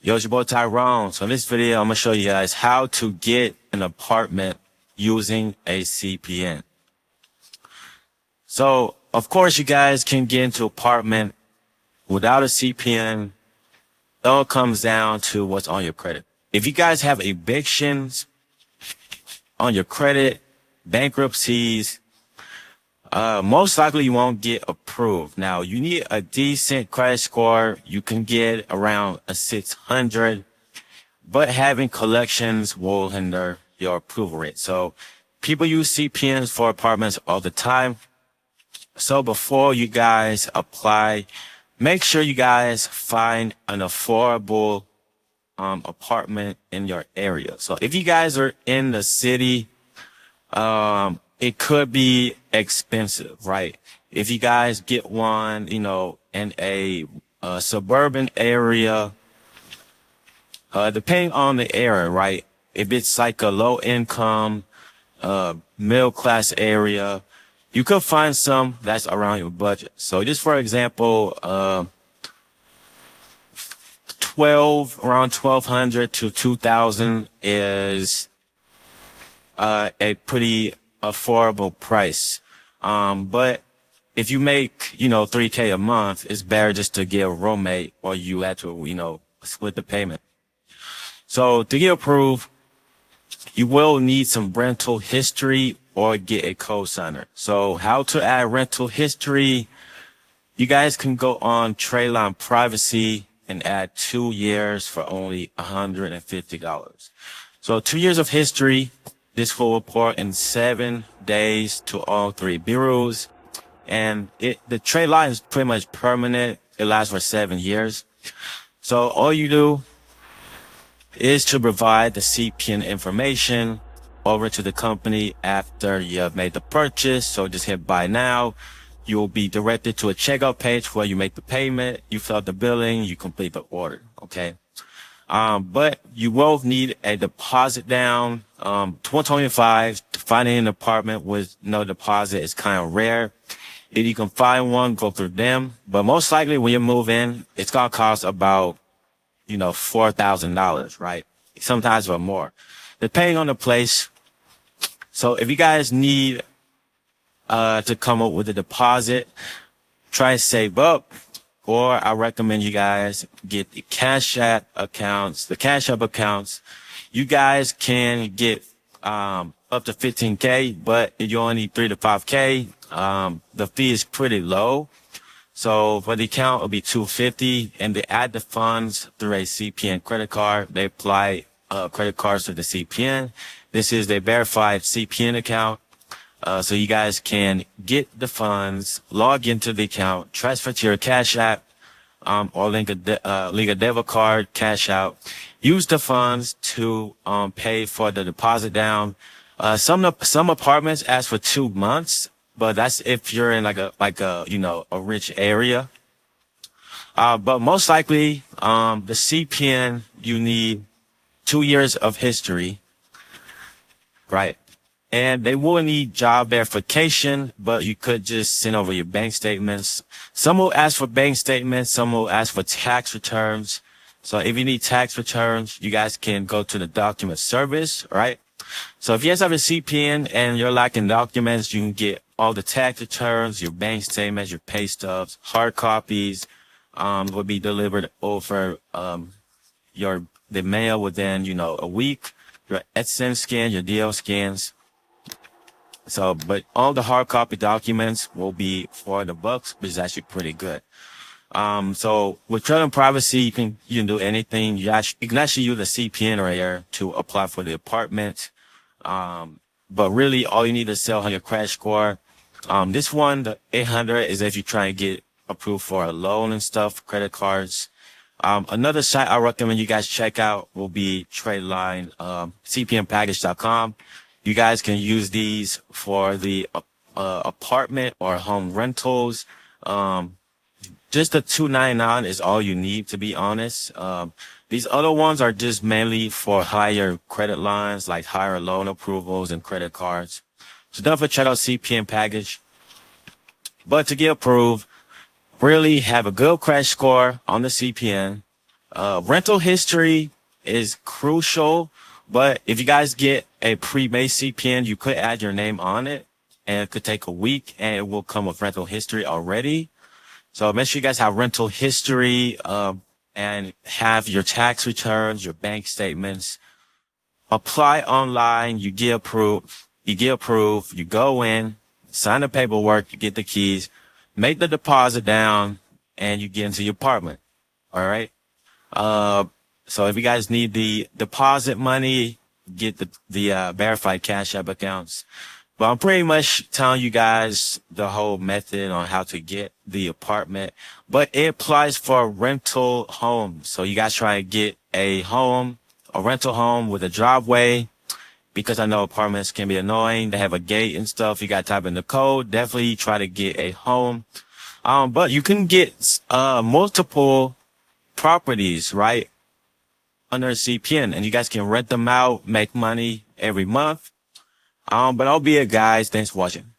Yo, it's your boy Tyrone. So in this video, I'm going to show you guys how to get an apartment using a CPN. So, of course, you guys can get into apartment without a CPN. It all comes down to what's on your credit. If you guys have evictions on your credit, bankruptcies, most likely you won't get approved. Now, you need a decent credit score. You can get around a 600, but having collections will hinder your approval rate. So people use CPNs for apartments all the time. So before you guys apply, make sure you guys find an affordable apartment in your area. So if you guys are in the city, it could be expensive, right? If you guys get one, in a suburban area, depending on the area, right? If it's like a low income, middle class area, you could find some that's around your budget. So just for example, around 1,200 to 2,000 is a pretty affordable price. But if you make, $3K a month, it's better just to get a roommate or you have to, split the payment. So to get approved, you will need some rental history or get a co-signer. So how to add rental history? You guys can go on Tradeline Privacy and add 2 years for only $150. So 2 years of history. This will report in 7 days to all 3 bureaus. And the trade line is pretty much permanent. It lasts for 7 years. So all you do is to provide the CPN information over to the company after you have made the purchase. So just hit buy now. You will be directed to a checkout page where you make the payment, you fill out the billing, you complete the order. Okay. But you will need a deposit down, 125. Finding an apartment with no deposit is kind of rare. If you can find one, go through them. But most likely when you move in, it's going to cost about, $4,000, right? Sometimes or more, depending on the place. So if you guys need, to come up with a deposit, try to save up. Or I recommend you guys get the Cash App accounts, You guys can get, up to 15K, but if you only need 3 to 5K, the fee is pretty low. So for the account, it'll be $250, and they add the funds through a CPN credit card. They apply, credit cards to the CPN. This is the verified CPN account. So you guys can get the funds, log into the account, transfer to your Cash App, or link a debit card, cash out. Use the funds to, pay for the deposit down. Some apartments ask for 2 months, but that's if you're in a rich area. But most likely, the CPN, you need 2 years of history, right? And they will need job verification, but you could just send over your bank statements. Some will ask for bank statements. Some will ask for tax returns. So if you need tax returns, you guys can go to the document service, right? So if you guys have a CPN and you're lacking documents, you can get all the tax returns, your bank statements, your pay stubs, hard copies, will be delivered over, the mail within, a week. Your SM scan, your DL scans. So, but all the hard copy documents will be $400, which is actually pretty good. So with Tradeline Privacy, you can do anything. You can actually use a CPN right here to apply for the apartment. But really all you need is sell on your credit score. This one, the 800, is if you try and get approved for a loan and stuff, credit cards. Another site I recommend you guys check out will be Tradeline, cpnpackage.com. You guys can use these for the apartment or home rentals. Just the $299 is all you need, to be honest. These other ones are just mainly for higher credit lines, like higher loan approvals and credit cards. So definitely check out CPN package. But to get approved, really have a good credit score on the CPN. Rental history is crucial, but if you guys get a pre-made CPN, you could add your name on it, and it could take a week, and it will come with rental history already. So make sure you guys have rental history, and have your tax returns, your bank statements. Apply online, you get approved, you go in, sign the paperwork, you get the keys, make the deposit down, and you get into your apartment. All right. So if you guys need the deposit money, get the verified Cash App accounts. But I'm pretty much telling you guys the whole method on how to get the apartment, but it applies for rental homes. So you guys try to get a rental home with a driveway, because I know apartments can be annoying. They have a gate and stuff. You got to type in the code. Definitely try to get a home. But you can get, multiple properties, right, under CPN, and you guys can rent them out, make money every month. But I'll be it, guys. Thanks for watching.